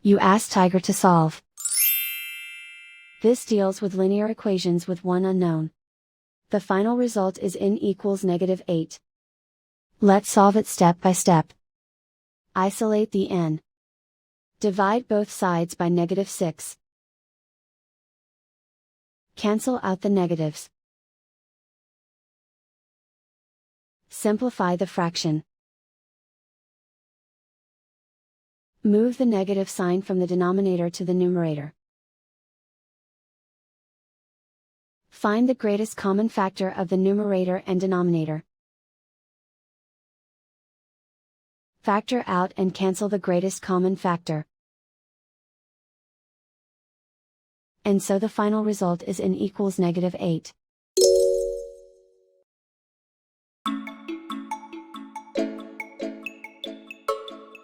You ask Tiger to solve. This deals with linear equations with one unknown. The final result is n equals -8. Let's solve it step by step. Isolate the n. Divide both sides by -6. Cancel out the negatives. Simplify the fraction. Move the negative sign from the denominator to the numerator. Find the greatest common factor of the numerator and denominator. Factor out and cancel the greatest common factor. And so the final result is n equals -8.